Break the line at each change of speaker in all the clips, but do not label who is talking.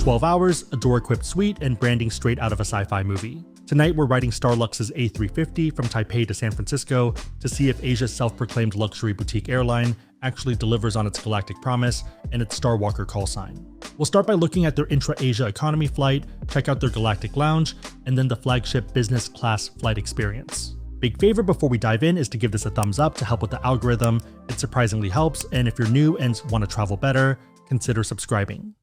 12 hours, a door-equipped suite, and branding straight out of a sci-fi movie. Tonight we're riding Starlux's A350 from Taipei to San Francisco to see if Asia's self-proclaimed luxury boutique airline actually delivers on its galactic promise and its Star Walker call sign. We'll start by looking at their intra-Asia economy flight, check out their Galactic Lounge, and then the flagship business class flight experience. Big favor before we dive in is to give this a thumbs up to help with the algorithm. It surprisingly helps, and if you're new and want to travel better, consider subscribing.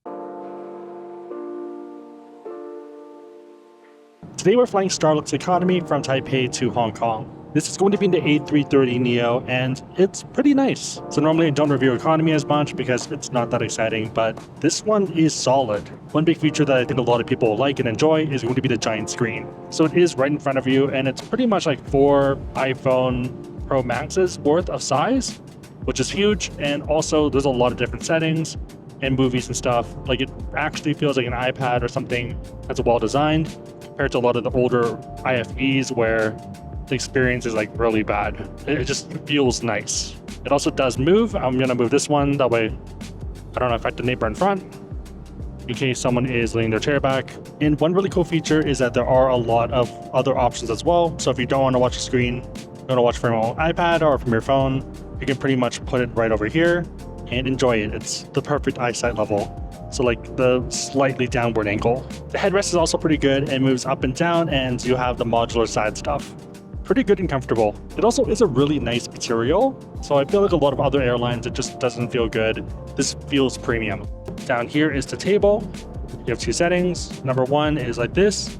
Today we're flying Starlux Economy from Taipei to Hong Kong. This is going to be in the A330neo, and it's pretty nice. So normally I don't review economy as much because it's not that exciting, but this one is solid. One big feature that I think a lot of people like and enjoy is going to be the giant screen. So it is right in front of you, and it's pretty much like 4 iPhone Pro Maxes worth of size, which is huge. And also there's a lot of different settings and movies and stuff. Like it actually feels like an iPad or something that's well designed compared to a lot of the older IFEs where the experience is like really bad. It just feels nice. It also does move. I'm gonna move this one, that way I don't affect the neighbor in front in case someone is leaning their chair back. And one really cool feature is that there are a lot of other options as well. So if you don't want to watch a screen, you want to watch from your iPad or from your phone, you can pretty much put it right over here and enjoy it. It's the perfect eyesight level. So like the slightly downward angle. The headrest is also pretty good and moves up and down, and you have the modular side stuff. Pretty good and comfortable. It also is a really nice material. So I feel like a lot of other airlines, it just doesn't feel good. This feels premium. Down here is the table. You have 2 settings. Number 1 is like this.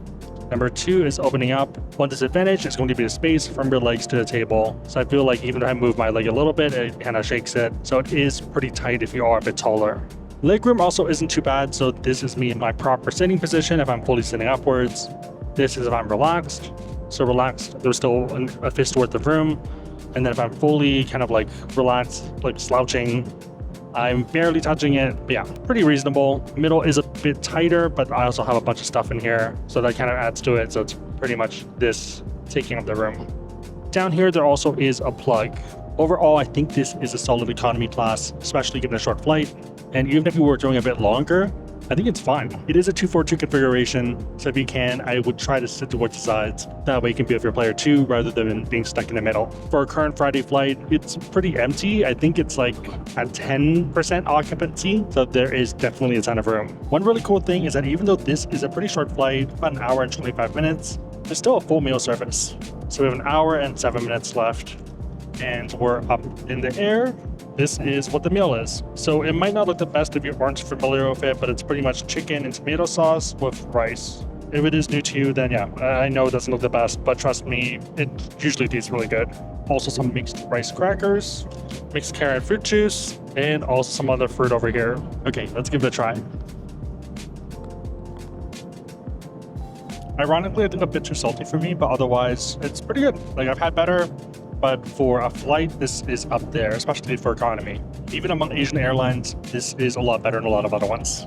Number 2 is opening up. One disadvantage is going to be the space from your legs to the table. So I feel like even if I move my leg a little bit, it kind of shakes it. So it is pretty tight if you are a bit taller. Legroom also isn't too bad. So this is me in my proper sitting position if I'm fully sitting upwards. This is if I'm relaxed. So relaxed, there's still a fist worth of room. And then if I'm fully kind of like relaxed, like slouching, I'm barely touching it. But yeah, pretty reasonable. Middle is a bit tighter, but I also have a bunch of stuff in here. So that kind of adds to it. So it's pretty much this taking up the room. Down here, there also is a plug. Overall, I think this is a solid economy class, especially given a short flight. And even if you were doing a bit longer, I think it's fine. It is a 242 configuration, so if you can, I would try to sit towards the sides. That way you can be with your player 2 rather than being stuck in the middle. For our current Friday flight, it's pretty empty. I think it's like at 10% occupancy, so there is definitely a ton of room. One really cool thing is that even though this is a pretty short flight, about an hour and 25 minutes, there's still a full meal service. So we have an hour and 7 minutes left, and we're up in the air. This is what the meal is. So it might not look the best if you aren't familiar with it, but it's pretty much chicken and tomato sauce with rice. If it is new to you, then yeah, I know it doesn't look the best, but trust me, it usually tastes really good. Also some mixed rice crackers, mixed carrot and fruit juice, and also some other fruit over here. Okay, let's give it a try. Ironically, I think a bit too salty for me, but otherwise it's pretty good. Like I've had better. But for a flight, this is up there, especially for economy. Even among Asian airlines, this is a lot better than a lot of other ones.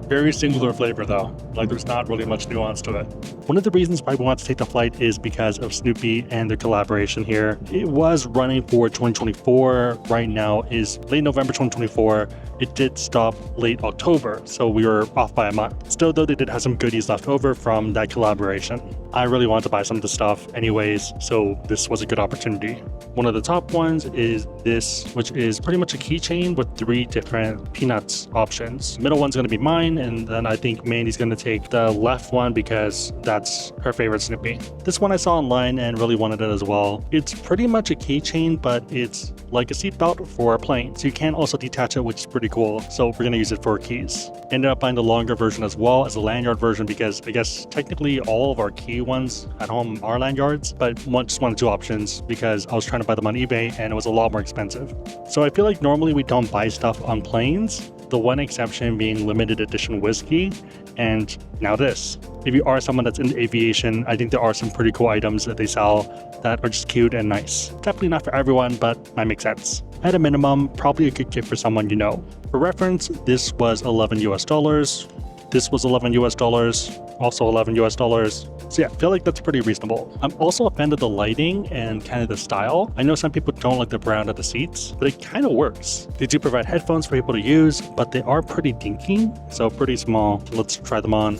Very singular flavor though, like there's not really much nuance to it. One of the reasons why we want to take the flight is because of Snoopy and their collaboration here. It was running for 2024, right now is late November 2024. It did stop late October, so we were off by a month. Still though, they did have some goodies left over from that collaboration. I really wanted to buy some of the stuff anyways, so this was a good opportunity. One of the top ones is this, which is pretty much a keychain with 3 different peanuts options. The middle one's going to be mine, and then I think Mandy's going to take the left one because that's her favorite Snoopy. This one I saw online and really wanted it as well. It's pretty much a keychain, but it's like a seatbelt for a plane, so you can also detach it, which is pretty cool. So we're going to use it for keys. Ended up buying the longer version as well as a lanyard version because I guess technically all of our key ones at home are lanyards, but just wanted 2 options because I was trying to buy them on eBay and it was a lot more expensive. So I feel like normally we don't buy stuff on planes, the one exception being limited edition whiskey, and now this. If you are someone that's into aviation, I think there are some pretty cool items that they sell that are just cute and nice. Definitely not for everyone, but might make sense. At a minimum, probably a good gift for someone you know. For reference, this was $11 US. This was $11 US, also $11 US. So yeah, I feel like that's pretty reasonable. I'm also a fan of the lighting and kind of the style. I know some people don't like the brown of the seats, but it kind of works. They do provide headphones for people to use, but they are pretty dinky, so pretty small. Let's try them on.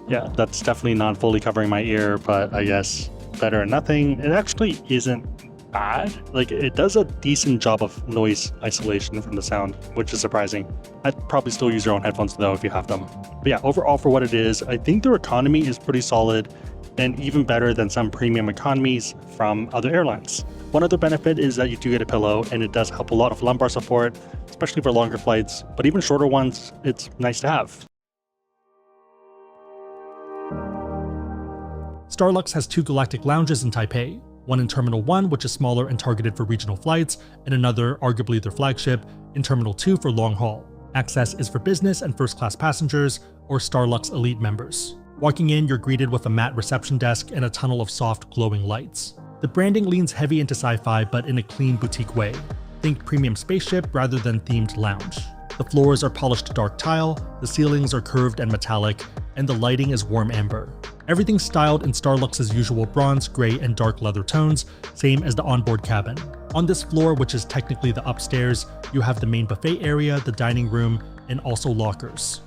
Yeah, that's definitely not fully covering my ear, but I guess better than nothing. It actually isn't bad. Like, it does a decent job of noise isolation from the sound, which is surprising. I'd probably still use your own headphones though if you have them. But yeah, overall for what it is, I think their economy is pretty solid and even better than some premium economies from other airlines. One other benefit is that you do get a pillow, and it does help a lot of lumbar support, especially for longer flights, but even shorter ones, it's nice to have.
Starlux has 2 Galactic Lounges in Taipei, one in Terminal 1, which is smaller and targeted for regional flights, and another, arguably their flagship, in Terminal 2 for long haul. Access is for business and first class passengers, or Starlux Elite members. Walking in, you're greeted with a matte reception desk and a tunnel of soft, glowing lights. The branding leans heavy into sci-fi, but in a clean, boutique way. Think premium spaceship rather than themed lounge. The floors are polished dark tile, the ceilings are curved and metallic, and the lighting is warm amber. Everything's styled in Starlux's usual bronze, gray, and dark leather tones, same as the onboard cabin. On this floor, which is technically the upstairs, you have the main buffet area, the dining room, and also lockers.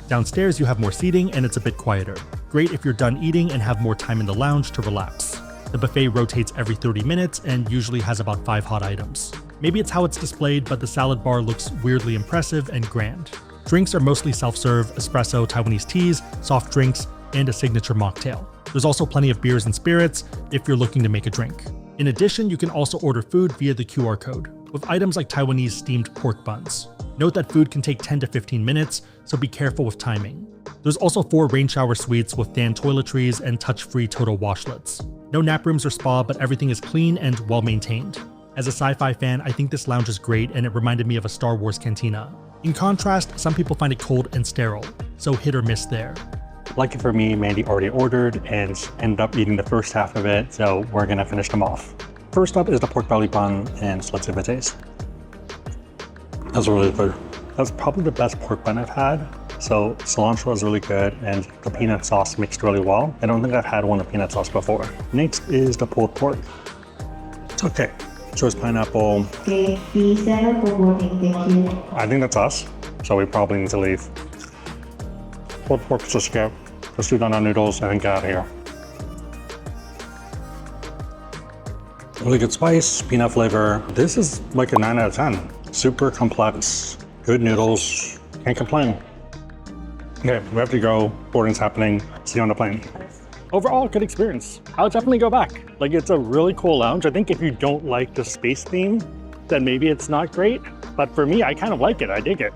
Downstairs, you have more seating and it's a bit quieter. Great if you're done eating and have more time in the lounge to relax. The buffet rotates every 30 minutes and usually has about 5 hot items. Maybe it's how it's displayed, but the salad bar looks weirdly impressive and grand. Drinks are mostly self-serve, espresso, Taiwanese teas, soft drinks, and a signature mocktail. There's also plenty of beers and spirits if you're looking to make a drink. In addition, you can also order food via the QR code, with items like Taiwanese steamed pork buns. Note that food can take 10 to 15 minutes, so be careful with timing. There's also 4 rain shower suites with Dan toiletries and touch-free total washlets. No nap rooms or spa, but everything is clean and well-maintained. As a sci-fi fan, I think this lounge is great and it reminded me of a Star Wars cantina. In contrast, some people find it cold and sterile, so hit or miss there.
Lucky for me, Mandy already ordered and ended up eating the first half of it, so we're gonna finish them off. First up is the pork belly bun, and let's give it a taste. That's really good. That's probably the best pork bun I've had. So cilantro is really good, and the peanut sauce mixed really well. I don't think I've had one with peanut sauce before. Next is the pulled pork. Okay, choice pineapple.
Okay, please stand up for boarding, thank you.
I think that's us, so we probably need to leave. Pulled pork is just good. Let's do down noodles and then get out of here. Really good spice, peanut flavor. This is like a 9 out of 10. Super complex, good noodles, can't complain. Okay, we have to go, boarding's happening, see you on the plane. Overall, good experience. I'll definitely go back. Like, it's a really cool lounge. I think if you don't like the space theme, then maybe it's not great. But for me, I kind of like it, I dig it.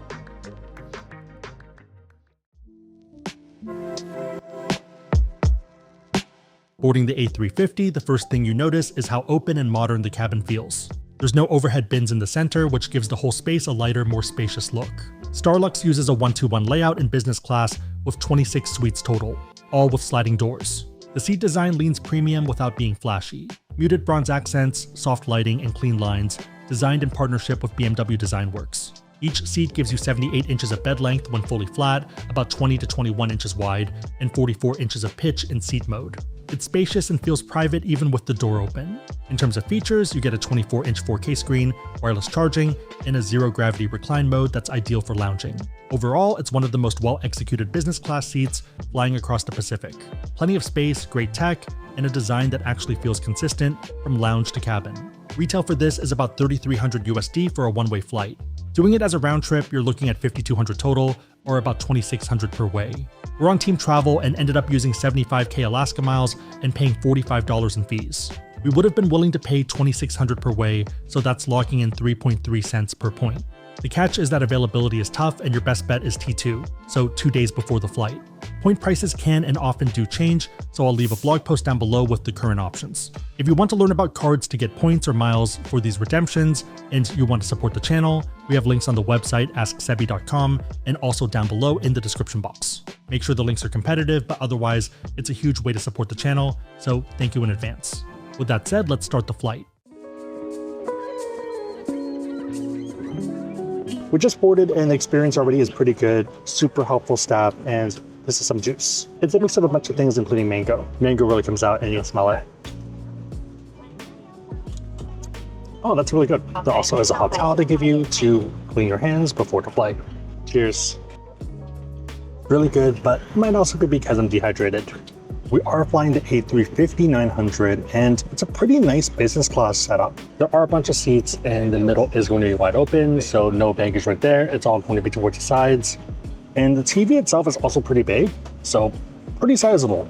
Boarding the A350, the first thing you notice is how open and modern the cabin feels. There's no overhead bins in the center, which gives the whole space a lighter, more spacious look. Starlux uses a 1-2-1 layout in business class with 26 suites total, all with sliding doors. The seat design leans premium without being flashy. Muted bronze accents, soft lighting, and clean lines, designed in partnership with BMW Designworks. Each seat gives you 78 inches of bed length when fully flat, about 20 to 21 inches wide, and 44 inches of pitch in seat mode. It's spacious and feels private even with the door open. In terms of features, you get a 24-inch 4K screen, wireless charging, and a zero-gravity recline mode that's ideal for lounging. Overall, it's one of the most well-executed business class seats flying across the Pacific. Plenty of space, great tech, and a design that actually feels consistent from lounge to cabin. Retail for this is about $3,300 USD for a one-way flight. Doing it as a round trip, you're looking at $5,200 total, or about $2,600 per way. We're on team travel and ended up using 75K Alaska miles and paying $45 in fees. We would have been willing to pay $2,600 per way, so that's locking in 3.3 cents per point. The catch is that availability is tough and your best bet is T2, so 2 days before the flight. Point prices can and often do change, so I'll leave a blog post down below with the current options. If you want to learn about cards to get points or miles for these redemptions, and you want to support the channel, we have links on the website asksebi.com and also down below in the description box. Make sure the links are competitive, but otherwise, it's a huge way to support the channel, so thank you in advance. With that said, let's start the flight.
We just boarded and the experience already is pretty good, super helpful staff, and this is some juice. It's a mix of a bunch of things, including mango. Mango really comes out and you can smell it. Oh, that's really good. There also is a hot towel they give you to clean your hands before the flight. Cheers. Really good, but it might also be because I'm dehydrated. We are flying the A350-900, and it's a pretty nice business class setup. There are a bunch of seats, and the middle is going to be wide open, so no baggage right there. It's all going to be towards the sides. And the TV itself is also pretty big, so pretty sizable.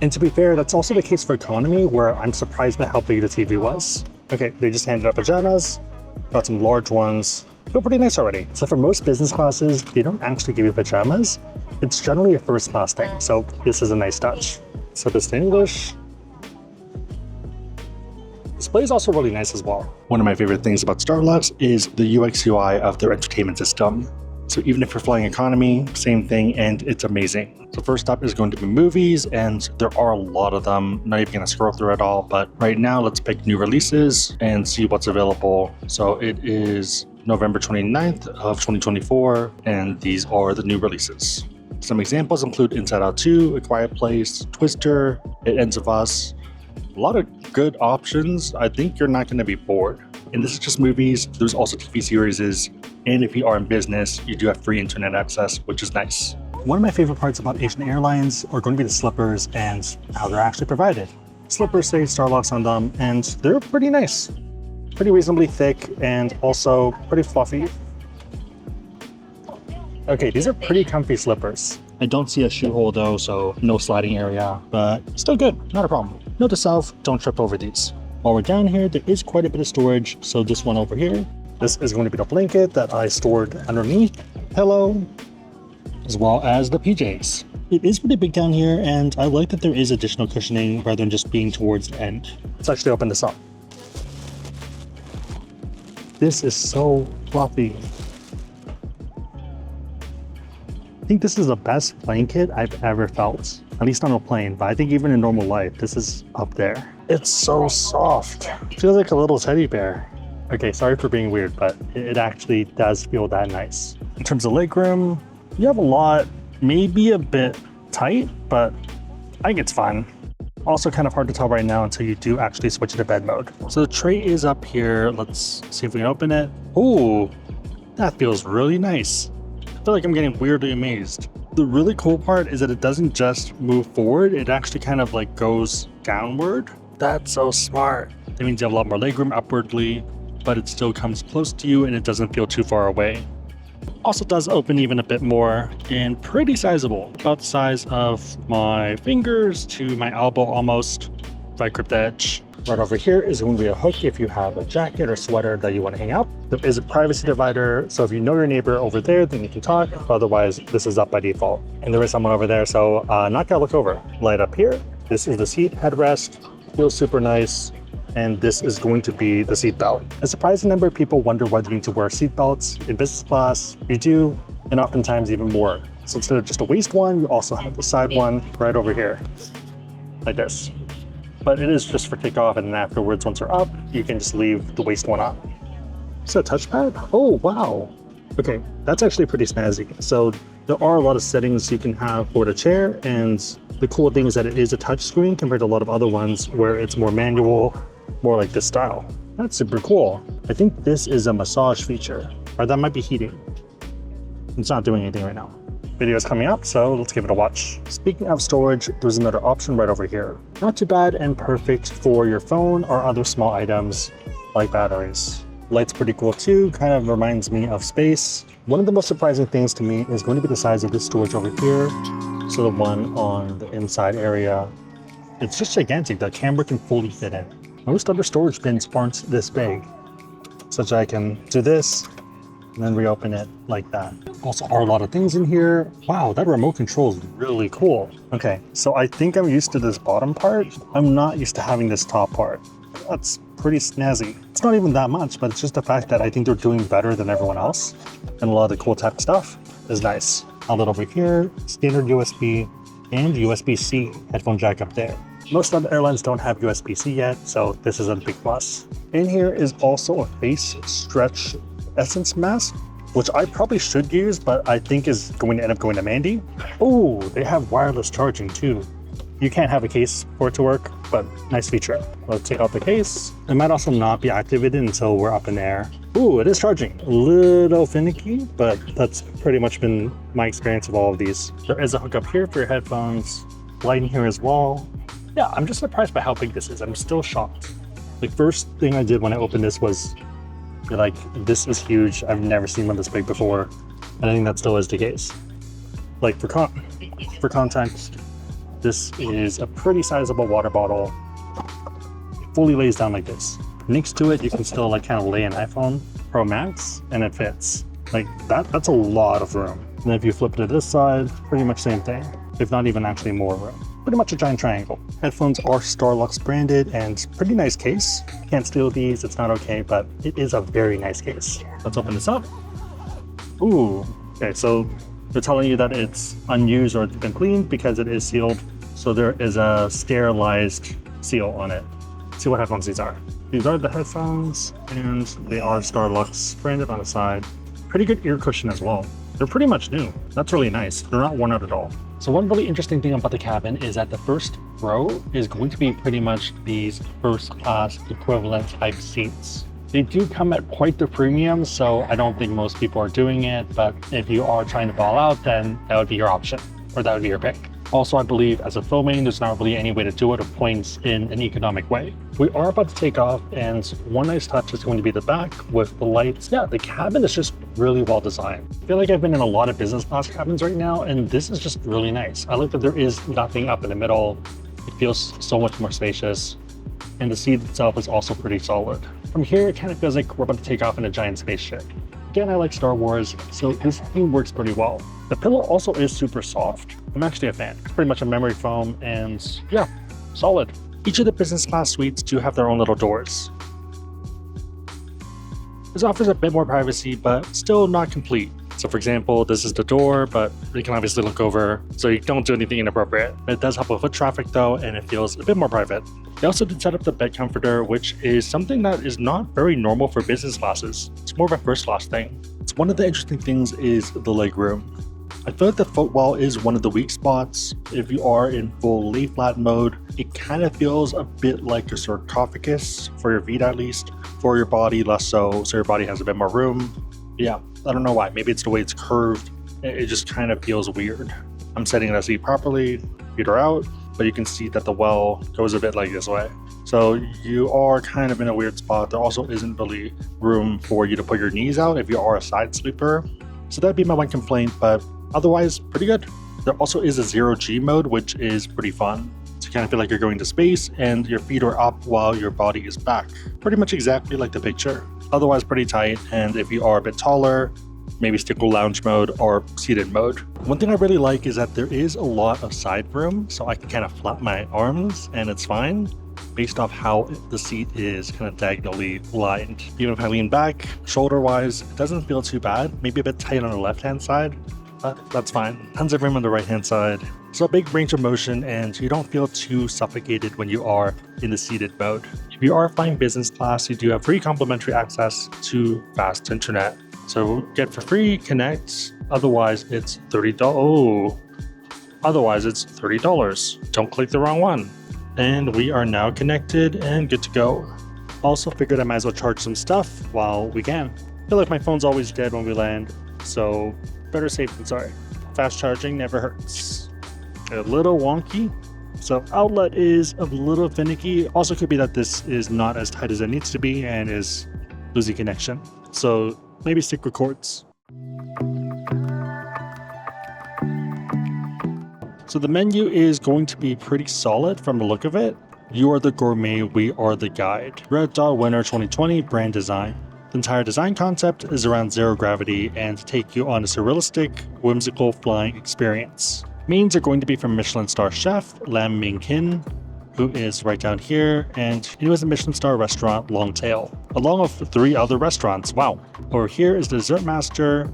And to be fair, that's also the case for economy, where I'm surprised by how big the TV was. Okay, they just handed out pajamas, got some large ones. Feel pretty nice already. So for most business classes, they don't actually give you pajamas. It's generally a first class thing, so this is a nice touch. So this to English. Display is also really nice as well. One of my favorite things about Starlux is the UX UI of their entertainment system. So even if you're flying economy, same thing, and it's amazing. So first up is going to be movies, and there are a lot of them. I'm not even gonna scroll through it all, but right now let's pick new releases and see what's available. So it is November 29th of 2024, and these are the new releases. Some examples include Inside Out 2, A Quiet Place, Twister, It Ends With Us. A lot of good options. I think you're not gonna be bored. And this is just movies. There's also TV series, and if you are in business, you do have free internet access, which is nice. One of my favorite parts about Asian Airlines are going to be the slippers and how they're actually provided. Slippers say Starlux on them, and they're pretty nice. Pretty reasonably thick and also pretty fluffy. Okay, these are pretty comfy slippers. I don't see a shoe hole though, so no sliding area, but still good, not a problem. Note to self, don't trip over these. While we're down here, there is quite a bit of storage, so this one over here, this is going to be the blanket that I stored underneath, pillow, as well as the PJs. It is pretty big down here, and I like that there is additional cushioning rather than just being towards the end. Let's actually open this up. This is so fluffy. I think this is the best blanket I've ever felt, at least on a plane, but I think even in normal life, this is up there. It's so soft. It feels like a little teddy bear. Okay, sorry for being weird, but it actually does feel that nice. In terms of legroom, you have a lot, maybe a bit tight, but I think it's fine. Also kind of hard to tell right now until you do actually switch to bed mode. So the tray is up here. Let's see if we can open it. Ooh, that feels really nice. I feel like I'm getting weirdly amazed. The really cool part is that it doesn't just move forward, it actually kind of like goes downward. That's so smart. That means you have a lot more legroom upwardly, but it still comes close to you and it doesn't feel too far away. Also does open even a bit more and pretty sizable. About the size of my fingers to my elbow almost, if I grip the edge. Right over here is going to be a hook if you have a jacket or sweater that you want to hang out. There is a privacy divider, so if you know your neighbor over there, then you can talk. Otherwise, this is up by default. And there is someone over there, so not gonna look over. Light up here. This is the seat headrest. Feels super nice. And this is going to be the seat belt. A surprising number of people wonder whether you need to wear seat belts in business class. You do, and oftentimes even more. So instead of just a waist one, you also have the side one right over here, like this. But it is just for takeoff, and then afterwards, once you're up, you can just leave the waist one on. Is that a touchpad? Oh, wow. Okay, that's actually pretty snazzy. So there are a lot of settings you can have for the chair, and the cool thing is that it is a touch screen compared to a lot of other ones where it's more manual, more like this style. That's super cool. I think this is a massage feature, or that might be heating. It's not doing anything right now. Video is coming up, so let's give it a watch. Speaking of storage, there's another option right over here. Not too bad and perfect for your phone or other small items like batteries. Light's pretty cool too, kind of reminds me of space. One of the most surprising things to me is going to be the size of this storage over here. So the one on the inside area, it's just gigantic. The camera can fully fit in. Most other storage bins aren't this big, such that I can do this and then reopen it like that. Also are a lot of things in here. Wow, that remote control is really cool. Okay, so I think I'm used to this bottom part. I'm not used to having this top part. That's pretty snazzy. It's not even that much, but it's just the fact that I think they're doing better than everyone else. And a lot of the cool tech stuff is nice. Outlet over here, standard USB and USB-C headphone jack up there. Most other airlines don't have USB-C yet, so this is a big plus. In here is also a face stretch essence mask. which I probably should use, but I think is going to end up going to Mandy. Oh, they have wireless charging too. You can't have a case for it to work, but nice feature. Let's take out the case. It might also not be activated until we're up in the air. Ooh, it is charging. A little finicky, but that's pretty much been my experience of all of these. There is a hookup here for your headphones, light in here as well. Yeah, I'm just surprised by how big this is. I'm still shocked. The first thing I did when I opened this was be like, this is huge. I've never seen one this big before. And I think that still is the case. Like for context, this is a pretty sizable water bottle. It fully lays down like this. Next to it, you can still like kind of lay an iPhone Pro Max and it fits. Like that's a lot of room. And then if you flip it to this side, pretty much same thing, if not even actually more room. Pretty much a giant triangle. Headphones are Starlux branded and pretty nice case. Can't steal these, it's not okay, but it is a very nice case. Let's open this up. Ooh, okay, so they're telling you that it's unused or it's been cleaned because it is sealed. So there is a sterilized seal on it. Let's see what headphones these are. These are the headphones and they are Starlux branded on the side. Pretty good ear cushion as well. They're pretty much new. That's really nice. They're not worn out at all. So one really interesting thing about the cabin is that the first row is going to be pretty much these first class equivalent type seats. They do come at quite the premium, so I don't think most people are doing it, but if you are trying to ball out, then that would be your option, or that would be your pick. Also, I believe as a filming, there's not really any way to do it or points in an economic way. We are about to take off, and one nice touch is going to be the back with the lights. Yeah, the cabin is just really well designed. I feel like I've been in a lot of business class cabins right now, and this is just really nice. I like that there is nothing up in the middle. It feels so much more spacious, and the seat itself is also pretty solid. From here, it kind of feels like we're about to take off in a giant spaceship. Again, I like Star Wars, so this theme works pretty well. The pillow also is super soft. I'm actually a fan. It's pretty much a memory foam and yeah, solid. Each of the business class suites do have their own little doors. This offers a bit more privacy, but still not complete. So for example, this is the door, but you can obviously look over, so you don't do anything inappropriate. It does help with foot traffic though, and it feels a bit more private. They also did set up the bed comforter, which is something that is not very normal for business classes. It's more of a first class thing. It's one of the interesting things is the leg room. I feel like the footwell is one of the weak spots. If you are in full lay flat mode, it kind of feels a bit like a sarcophagus, for your feet at least. For your body, less so your body has a bit more room. Yeah, I don't know why. Maybe it's the way it's curved. It just kind of feels weird. I'm setting the seat properly, feet are out, but you can see that the well goes a bit like this way. So you are kind of in a weird spot. There also isn't really room for you to put your knees out if you are a side sleeper. So that'd be my one complaint, but otherwise pretty good. There also is a 0G mode, which is pretty fun. So you kind of feel like you're going to space and your feet are up while your body is back. Pretty much exactly like the picture. Otherwise pretty tight, and if you are a bit taller, maybe stick with lounge mode or seated mode. One thing I really like is that there is a lot of side room, so I can kind of flap my arms and it's fine based off how the seat is kind of diagonally lined. Even if I lean back, shoulder-wise, it doesn't feel too bad. Maybe a bit tight on the left-hand side, but that's fine. Tons of room on the right-hand side. So a big range of motion, and you don't feel too suffocated when you are in the seated mode. If you are flying business class, you do have free complimentary access to fast internet. So get for free, connect. Otherwise, it's $30. Oh, otherwise it's $30. Don't click the wrong one. And we are now connected and good to go. Also figured I might as well charge some stuff while we can. I feel like my phone's always dead when we land, so better safe than sorry. Fast charging never hurts. A little wonky, so outlet is a little finicky. Also could be that this is not as tight as it needs to be and is losing connection, so maybe stick with cords. So the menu is going to be pretty solid from the look of it. You are the gourmet, we are the guide. Red Dot winner 2020 brand design. The entire design concept is around zero gravity and to take you on a surrealistic, whimsical flying experience. Mains are going to be from Michelin star chef Lam Ming Kin, who is right down here, and he was a Michelin star restaurant Longtail, along with 3 other restaurants. Wow. Over here is the dessert master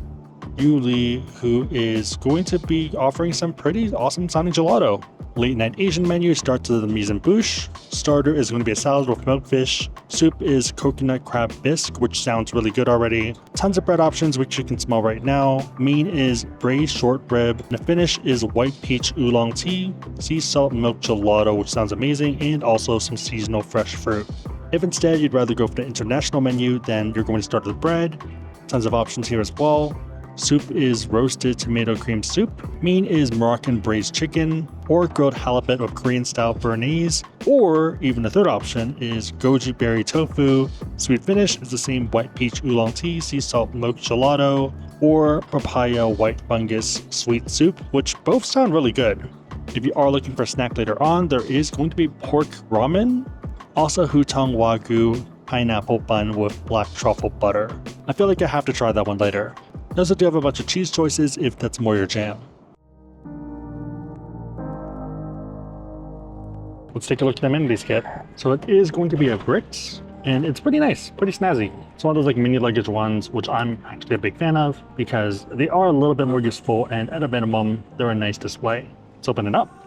Yu Li, who is going to be offering some pretty awesome sounding gelato. Late night Asian menu starts with the mise en bouche. Starter is going to be a salad with milkfish. Soup is coconut crab bisque, which sounds really good already. Tons of bread options, which you can smell right now. Main is braised short rib. And the finish is white peach oolong tea, sea salt milk gelato, which sounds amazing, and also some seasonal fresh fruit. If instead you'd rather go for the international menu, then you're going to start with bread. Tons of options here as well. Soup is roasted tomato cream soup. Main is Moroccan braised chicken or grilled halibut with Korean style béarnaise, or even the third option is goji berry tofu. Sweet finish is the same white peach oolong tea, sea salt milk gelato, or papaya white fungus sweet soup, which both sound really good. If you are looking for a snack later on, there is going to be pork ramen, also hutong wagyu pineapple bun with black truffle butter. I feel like I have to try that one later. They also do have a bunch of cheese choices if that's more your jam. Let's take a look at the amenities kit. So it is going to be a bricks, and it's pretty nice, pretty snazzy. It's one of those like mini luggage ones, which I'm actually a big fan of because they are a little bit more useful, and at a minimum, they're a nice display. Let's open it up.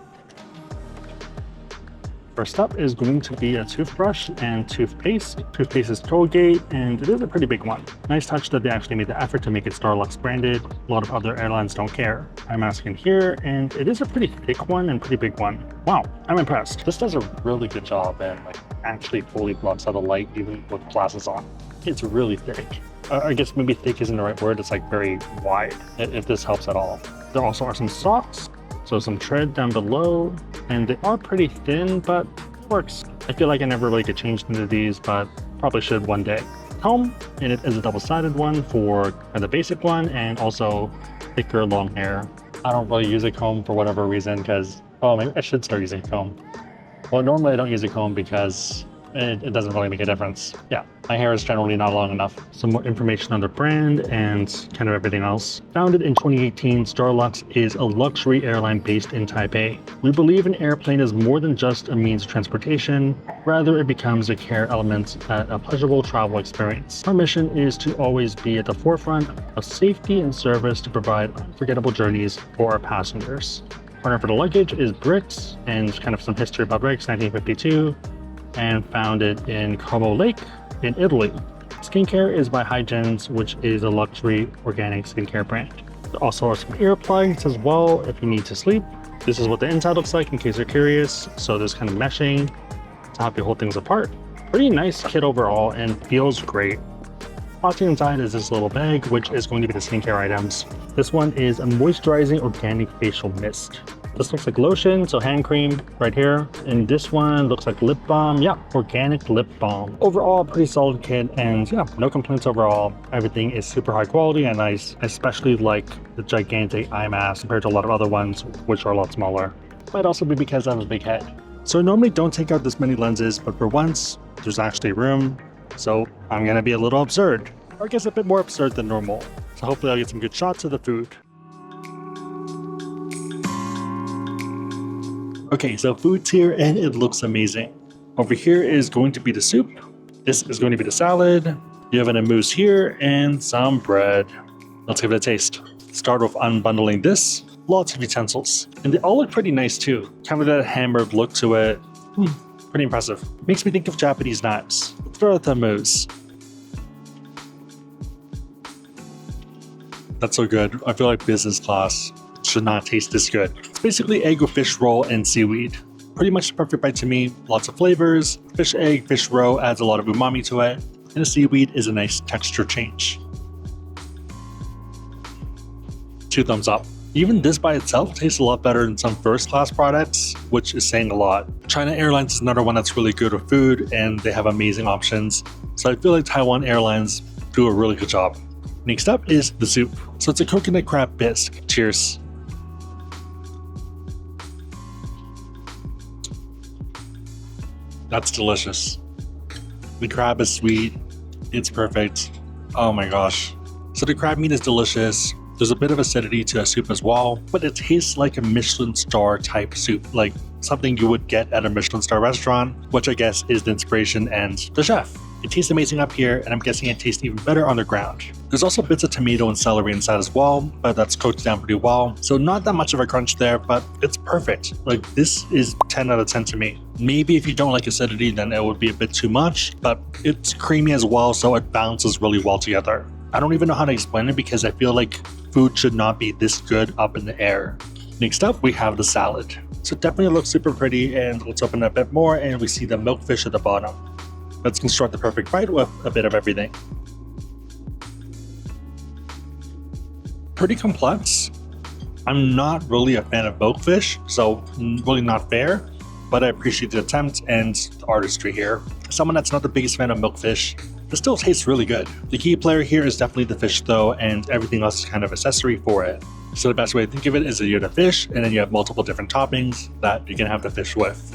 First up is going to be a toothbrush and toothpaste. Toothpaste is Colgate, and it is a pretty big one. Nice touch that they actually made the effort to make it Starlux branded. A lot of other airlines don't care. Eye mask in here, and it is a pretty thick one and pretty big one. Wow, I'm impressed. This does a really good job and like actually fully blocks out the light even with glasses on. It's really thick. I guess maybe thick isn't the right word. It's like very wide, if this helps at all. There also are some socks. So some tread down below, and they are pretty thin, but it works. I feel like I never really get changed into these, but probably should one day. Comb, and it is a double-sided one for the basic one, and also thicker long hair. I don't really use a comb for whatever reason, because, oh, maybe I should start using a comb. Well, normally I don't use a comb because it doesn't really make a difference. Yeah, my hair is generally not long enough. Some more information on the brand and kind of everything else. Founded in 2018, Starlux is a luxury airline based in Taipei. We believe an airplane is more than just a means of transportation. Rather, it becomes a care element at a pleasurable travel experience. Our mission is to always be at the forefront of safety and service to provide unforgettable journeys for our passengers. Partner for the luggage is Bricks, and kind of some history about Bricks, 1952. And founded in Como Lake in Italy. Skincare is by Hygens, which is a luxury organic skincare brand. There also are some earplugs as well if you need to sleep. This is what the inside looks like in case you're curious. So there's kind of meshing to help you hold things apart. Pretty nice kit overall and feels great. Also inside is this little bag, which is going to be the skincare items. This one is a moisturizing organic facial mist. This looks like lotion, so hand cream right here. And this one looks like lip balm. Yeah, organic lip balm. Overall, pretty solid kit, and yeah, no complaints overall. Everything is super high quality and nice. I especially like the gigantic eye mask compared to a lot of other ones, which are a lot smaller. Might also be because I have a big head. So I normally don't take out this many lenses, but for once, there's actually room. So I'm gonna be a little absurd. Or I guess a bit more absurd than normal. So hopefully I'll get some good shots of the food. Okay, so food's here and it looks amazing. Over here is going to be the soup. This is going to be the salad. You have an amuse here and some bread. Let's give it a taste. Start with unbundling this. Lots of utensils. And they all look pretty nice too. Kind of that hammered look to it. Pretty impressive. Makes me think of Japanese knives. Let's start with the amuse. That's so good. I feel like business class should not taste this good. It's basically egg with fish roll and seaweed. Pretty much the perfect bite to me. Lots of flavors. Fish egg, fish roll adds a lot of umami to it. And the seaweed is a nice texture change. 2 thumbs up. Even this by itself tastes a lot better than some first class products, which is saying a lot. China Airlines is another one that's really good with food and they have amazing options. So I feel like Taiwan Airlines do a really good job. Next up is the soup. So it's a coconut crab bisque. Cheers. That's delicious. The crab is sweet. It's perfect. Oh my gosh. So the crab meat is delicious. There's a bit of acidity to the soup as well, but it tastes like a Michelin star type soup, like something you would get at a Michelin star restaurant, which I guess is the inspiration and the chef. It tastes amazing up here, and I'm guessing it tastes even better on the ground. There's also bits of tomato and celery inside as well, but that's cooked down pretty well. So not that much of a crunch there, but it's perfect. Like, this is 10 out of 10 to me. Maybe if you don't like acidity, then it would be a bit too much, but it's creamy as well, so it balances really well together. I don't even know how to explain it because I feel like food should not be this good up in the air. Next up, we have the salad. So it definitely looks super pretty, and let's open it a bit more and we see the milkfish at the bottom. Let's construct the perfect bite with a bit of everything. Pretty complex. I'm not really a fan of milkfish, so really not fair, but I appreciate the attempt and the artistry here. As someone that's not the biggest fan of milkfish, it still tastes really good. The key player here is definitely the fish though, and everything else is kind of accessory for it. So the best way to think of it is that you have the fish, and then you have multiple different toppings that you can have the fish with.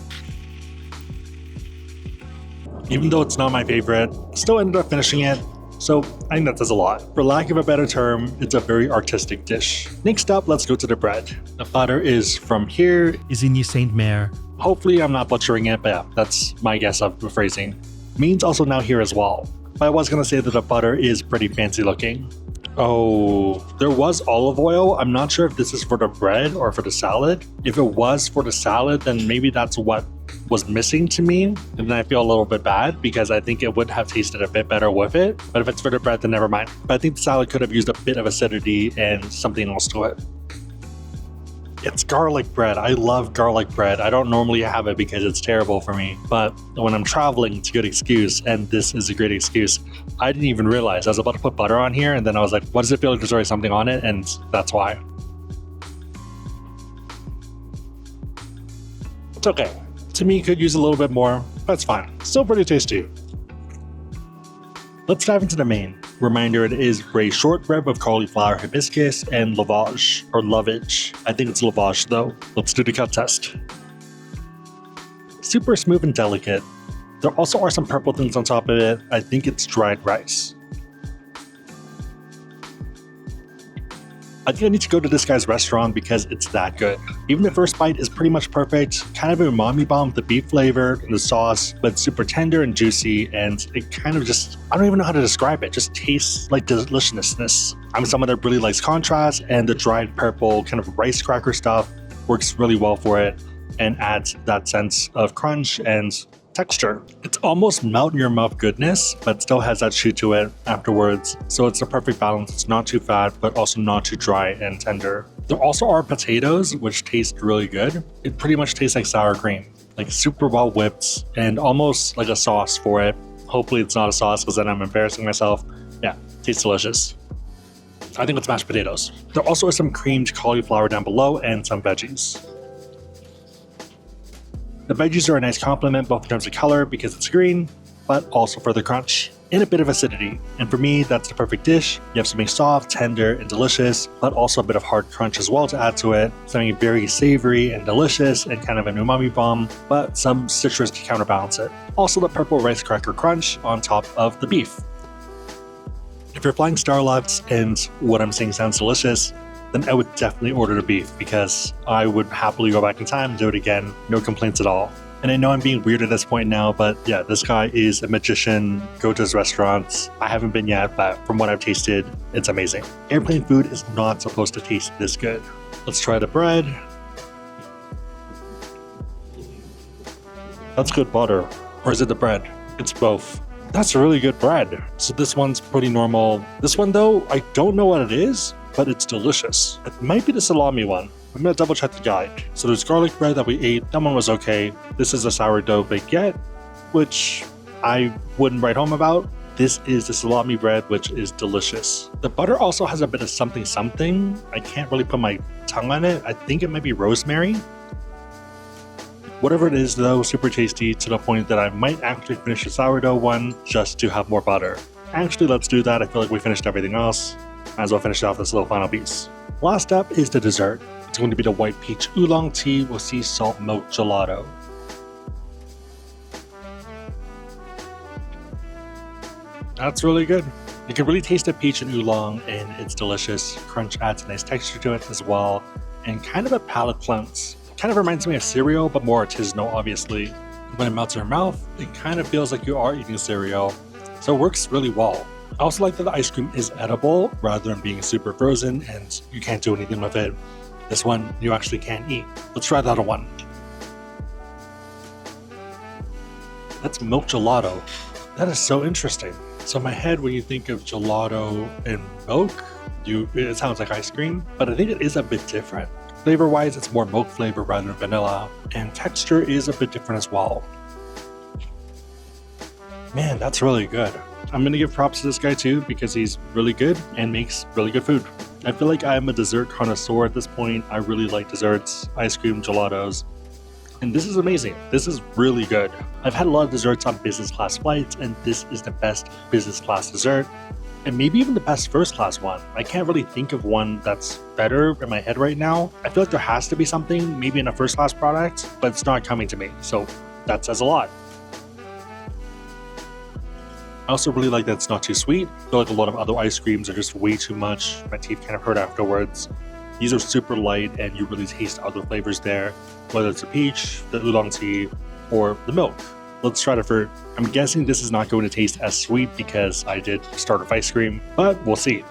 Even though it's not my favorite, still ended up finishing it, so I think that says a lot. For lack of a better term, it's a very artistic dish. Next up, let's go to the bread. The butter is from here.
Isigny Saint-Mère.
Hopefully I'm not butchering it, but yeah, that's my guess of the phrasing. Mean's also now here as well. But I was gonna say that the butter is pretty fancy looking. Oh, there was olive oil. I'm not sure if this is for the bread or for the salad. If it was for the salad, then maybe that's what was missing to me. And then I feel a little bit bad because I think it would have tasted a bit better with it. But if it's for the bread, then never mind. But I think the salad could have used a bit of acidity and something else to it. It's garlic bread. I love garlic bread. I don't normally have it because it's terrible for me, but when I'm traveling, it's a good excuse, and this is a great excuse. I didn't even realize. I was about to put butter on here, and then I was like, what does it feel like there's already something on it? And that's why. It's okay. To me, could use a little bit more, but it's fine. Still pretty tasty. Let's dive into the main. Reminder, it is braised shortbread with cauliflower hibiscus and lavage, or lovage. I think it's lavage though. Let's do the cut test. Super smooth and delicate. There also are some purple things on top of it. I think it's dried rice. I think I need to go to this guy's restaurant because it's that good. Even the first bite is pretty much perfect, kind of an umami bomb with the beef flavor and the sauce, but super tender and juicy, and it kind of just, I don't even know how to describe it, just tastes like deliciousness. I'm someone that really likes contrast, and the dried purple kind of rice cracker stuff works really well for it and adds that sense of crunch and texture. It's almost melt in your mouth goodness, but still has that chew to it afterwards. So it's a perfect balance. It's not too fat, but also not too dry and tender. There also are potatoes, which taste really good. It pretty much tastes like sour cream, like super well whipped and almost like a sauce for it. Hopefully it's not a sauce because then I'm embarrassing myself. Yeah, tastes delicious. I think it's mashed potatoes. There also is some creamed cauliflower down below and some veggies. The veggies are a nice complement both in terms of color because it's green, but also for the crunch and a bit of acidity. And for me, that's the perfect dish. You have something soft, tender, and delicious, but also a bit of hard crunch as well to add to it. Something very savory and delicious and kind of an umami bomb, but some citrus to counterbalance it. Also the purple rice cracker crunch on top of the beef. If you're flying Starlux and what I'm saying sounds delicious, then I would definitely order the beef because I would happily go back in time and do it again. No complaints at all. And I know I'm being weird at this point now, but yeah, this guy is a magician. Go to his restaurants. I haven't been yet, but from what I've tasted, it's amazing. Airplane food is not supposed to taste this good. Let's try the bread. That's good butter. Or is it the bread? It's both. That's really good bread. So this one's pretty normal. This one though, I don't know what it is, but it's delicious. It might be the salami one. I'm gonna double check the guide. So there's garlic bread that we ate. That one was okay. This is a sourdough baguette, which I wouldn't write home about. This is the salami bread, which is delicious. The butter also has a bit of something. I can't really put my tongue on it. I think it might be rosemary. Whatever it is though, super tasty to the point that I might actually finish the sourdough one just to have more butter. Actually, let's do that. I feel like we finished everything else. Might as well finish off this little final piece. Last up is the dessert. It's going to be the white peach oolong tea with sea salt milk gelato. That's really good. You can really taste the peach and oolong, and it's delicious. Crunch adds a nice texture to it as well, and kind of a palate cleanse. Kind of reminds me of cereal, but more artisanal, obviously. When it melts in your mouth, it kind of feels like you are eating cereal. So it works really well. I also like that the ice cream is edible rather than being super frozen and you can't do anything with it. This one you actually can eat. Let's try the other one. That's milk gelato. That is so interesting. So in my head, when you think of gelato and milk, it sounds like ice cream, but I think it is a bit different. Flavor-wise, it's more milk flavor rather than vanilla, and texture is a bit different as well. Man, that's really good. I'm gonna give props to this guy too because he's really good and makes really good food. I feel like I'm a dessert connoisseur at this point. I really like desserts, ice cream, gelatos, and this is amazing. This is really good. I've had a lot of desserts on business class flights, and this is the best business class dessert, and maybe even the best first class one. I can't really think of one that's better in my head right now. I feel like there has to be something, maybe in a first class product, but it's not coming to me, so that says a lot. I also really like that it's not too sweet. I feel like a lot of other ice creams are just way too much. My teeth kind of hurt afterwards. These are super light and you really taste other flavors there, whether it's the peach, the oolong tea, or the milk. Let's try the fruit. I'm guessing this is not going to taste as sweet because I did start with ice cream, but we'll see.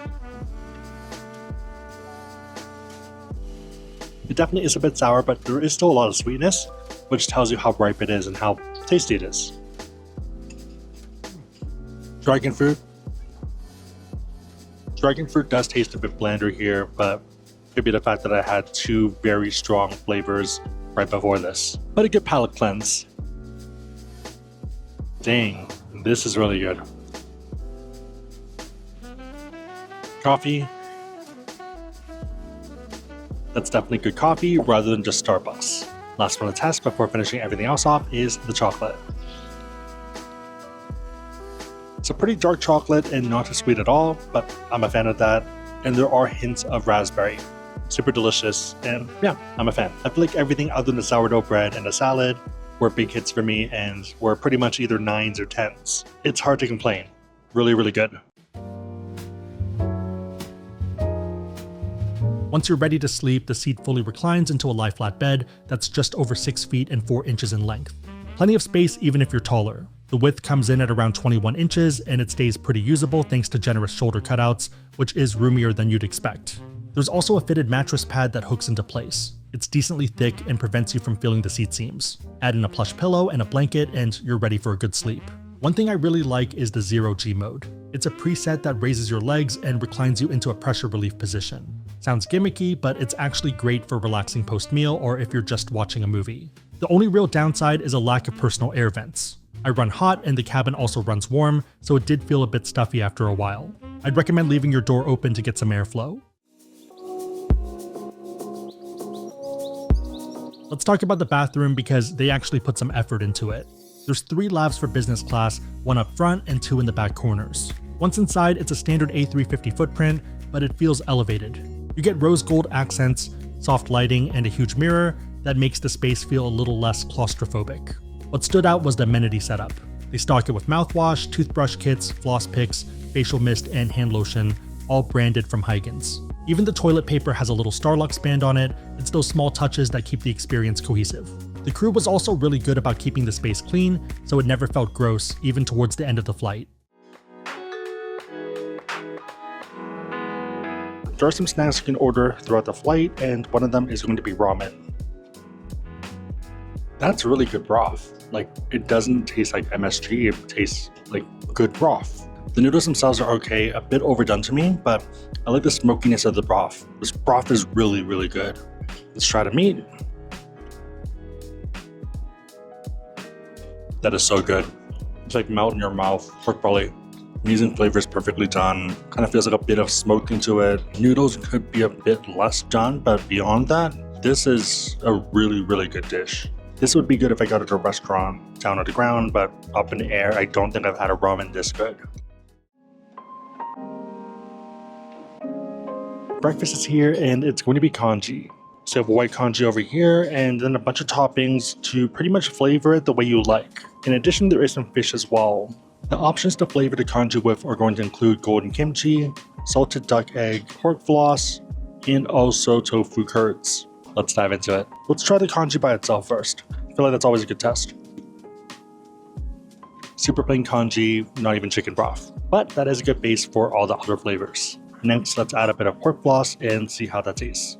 It definitely is a bit sour, but there is still a lot of sweetness, which tells you how ripe it is and how tasty it is. Dragon fruit. Dragon fruit does taste a bit blander here, but it could be the fact that I had two very strong flavors right before this. But a good palate cleanse. Dang, this is really good. Coffee. That's definitely good coffee rather than just Starbucks. Last one to test before finishing everything else off is the chocolate. It's a pretty dark chocolate and not too sweet at all, but I'm a fan of that. And there are hints of raspberry. Super delicious, and yeah, I'm a fan. I feel like everything other than the sourdough bread and the salad were big hits for me and were pretty much either 9s or 10s. It's hard to complain. Really, really good.
Once you're ready to sleep, the seat fully reclines into a lie-flat bed that's just over 6 feet and 4 inches in length. Plenty of space even if you're taller. The width comes in at around 21 inches and it stays pretty usable thanks to generous shoulder cutouts, which is roomier than you'd expect. There's also a fitted mattress pad that hooks into place. It's decently thick and prevents you from feeling the seat seams. Add in a plush pillow and a blanket and you're ready for a good sleep. One thing I really like is the 0G mode. It's a preset that raises your legs and reclines you into a pressure relief position. Sounds gimmicky, but it's actually great for relaxing post-meal or if you're just watching a movie. The only real downside is a lack of personal air vents. I run hot and the cabin also runs warm, so it did feel a bit stuffy after a while. I'd recommend leaving your door open to get some airflow. Let's talk about the bathroom because they actually put some effort into it. There's 3 lavs for business class, 1 up front and 2 in the back corners. Once inside, it's a standard A350 footprint, but it feels elevated. You get rose gold accents, soft lighting, and a huge mirror that makes the space feel a little less claustrophobic. What stood out was the Amenity setup. They stock it with mouthwash, toothbrush kits, floss picks, facial mist, and hand lotion, all branded from Huygens. Even the toilet paper has a little Starlux band on it. It's those small touches that keep the experience cohesive. The crew was also really good about keeping the space clean, so it never felt gross, even towards the end of the flight.
There are some snacks you can order throughout the flight, and one of them is going to be ramen. That's really good broth. Like, it doesn't taste like MSG, it tastes like good broth. The noodles themselves are okay, a bit overdone to me, but I like the smokiness of the broth. This broth is really, really good. Let's try the meat. That is so good. It's like melt in your mouth. Pork belly. Using flavor is perfectly done. Kind of feels like a bit of smoke into it. Noodles could be a bit less done, but beyond that, this is a really, really good dish. This would be good if I got it at a restaurant down on the ground, but up in the air, I don't think I've had a ramen this good. Breakfast is here and it's going to be congee. So you have a white congee over here and then a bunch of toppings to pretty much flavor it the way you like. In addition, there is some fish as well. The options to flavor the congee with are going to include golden kimchi, salted duck egg, pork floss, and also tofu curds. Let's dive into it. Let's try the congee by itself first. I feel like that's always a good test. super plain congee, not even chicken broth. But that is a good base for all the other flavors. Next, let's add a bit of pork floss and see how that tastes.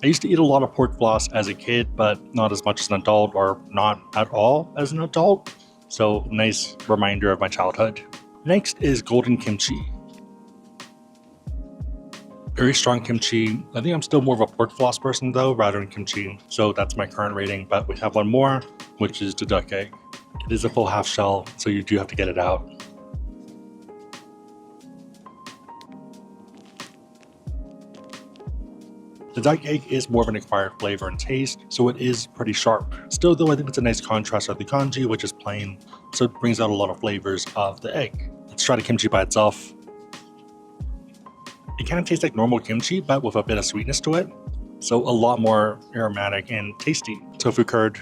I used to eat a lot of pork floss as a kid, but not as much as an adult, or not at all as an adult. So nice reminder of my childhood. Next is golden kimchi. Very strong kimchi. I think I'm still more of a pork floss person though, rather than kimchi. So that's my current rating, but we have one more, which is the duck egg. It is a full half shell, so you do have to get it out. The duck egg is more of an acquired flavor and taste, so it is pretty sharp. Still though, I think it's a nice contrast of the congee, which is plain, so it brings out a lot of flavors of the egg. Let's try the kimchi by itself. It kind of tastes like normal kimchi, but with a bit of sweetness to it. So a lot more aromatic and tasty. Tofu curd.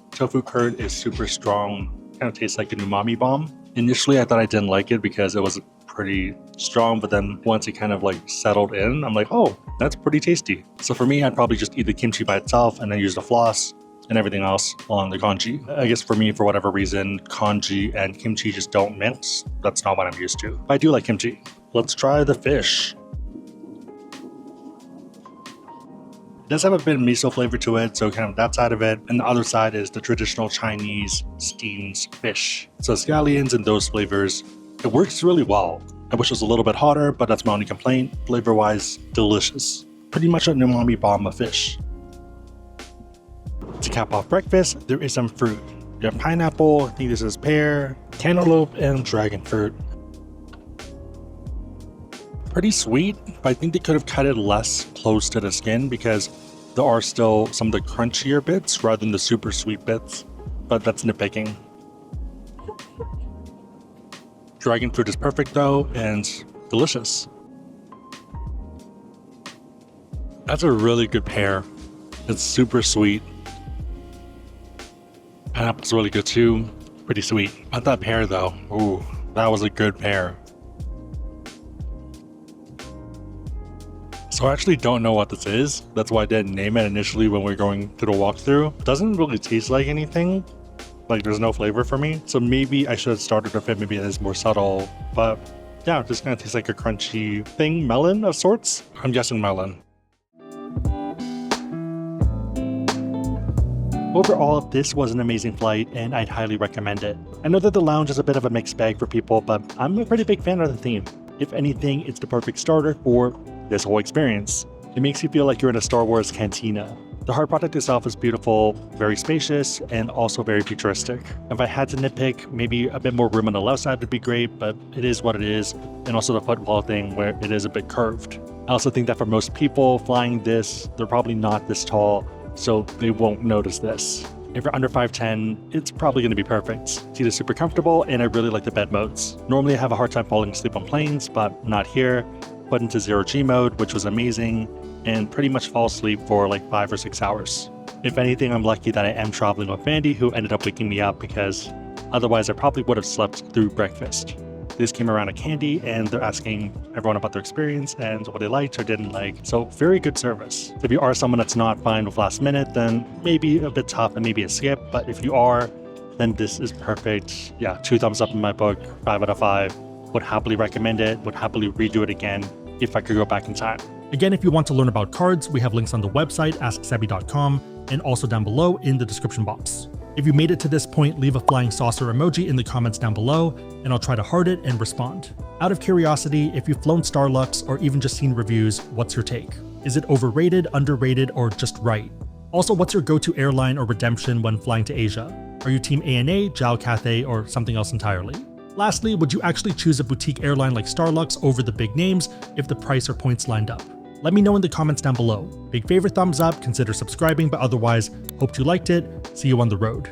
Tofu curd is super strong, kind of tastes like an umami bomb. Initially, I thought I didn't like it because it was pretty strong, but then once it kind of like settled in, I'm like, oh, that's pretty tasty. So for me, I'd probably just eat the kimchi by itself and then use the floss and everything else on the congee. I guess for me, for whatever reason, congee and kimchi just don't mix. That's not what I'm used to. But I do like kimchi. Let's try the fish. It does have a bit of miso flavor to it, so kind of that side of it. And the other side is the traditional Chinese steamed fish. So scallions and those flavors, it works really well. I wish it was a little bit hotter, but that's my only complaint. Flavor-wise, delicious. Pretty much an umami bomb of fish. To cap off breakfast, there is some fruit. You have pineapple, I think this is pear, cantaloupe, and dragon fruit. Pretty sweet, but I think they could have cut it less close to the skin because there are still some of the crunchier bits rather than the super sweet bits, but that's nitpicking. Dragon fruit is perfect though, and delicious. That's a really good pear. It's super sweet. Pineapple's really good too. Pretty sweet. Not that pear though. Ooh, that was a good pear. So I actually don't know what this is. That's why I didn't name it initially when we were going through the walkthrough. It doesn't really taste like anything. Like there's no flavor for me. So maybe I should have started with it. Maybe it is more subtle. But yeah, it just kind of tastes like a crunchy thing. Melon of sorts? I'm guessing melon. Overall, this was an amazing flight and I'd highly recommend it. I know that the lounge is a bit of a mixed bag for people, but I'm a pretty big fan of the theme. If anything, it's the perfect starter for this whole experience. It makes you feel like you're in a Star Wars cantina. The hard product itself is beautiful, very spacious, and also very futuristic. If I had to nitpick, maybe a bit more room on the left side would be great, but it is what it is, and also the footwall thing where it is a bit curved. I also think that for most people flying this, they're probably not this tall, so they won't notice this. If you're under 5'10", it's probably going to be perfect. Seat is super comfortable, and I really like the bed modes. Normally I have a hard time falling asleep on planes, but not here. Put into 0G mode, which was amazing, and pretty much fall asleep for like 5 or 6 hours. If anything, I'm lucky that I am traveling with Vandy, who ended up waking me up because otherwise I probably would have slept through breakfast. This came around a candy and they're asking everyone about their experience and what they liked or didn't like. So very good service. If you are someone that's not fine with last minute, then maybe a bit tough and maybe a skip. But if you are, then this is perfect. Yeah, 2 thumbs up in my book, 5 out of 5. Would happily recommend it, would happily redo it again if I could go back in time.
Again, if you want to learn about cards, we have links on the website, asksebi.com, and also down below in the description box. If you made it to this point, leave a flying saucer emoji in the comments down below, and I'll try to heart it and respond. Out of curiosity, if you've flown Starlux or even just seen reviews, what's your take? Is it overrated, underrated, or just right? Also, what's your go-to airline or redemption when flying to Asia? Are you team ANA, JAL Cathay, or something else entirely? Lastly, would you actually choose a boutique airline like Starlux over the big names if the price or points lined up? Let me know in the comments down below. Big favorite thumbs up, consider subscribing, but otherwise, hope you liked it. See you on the road.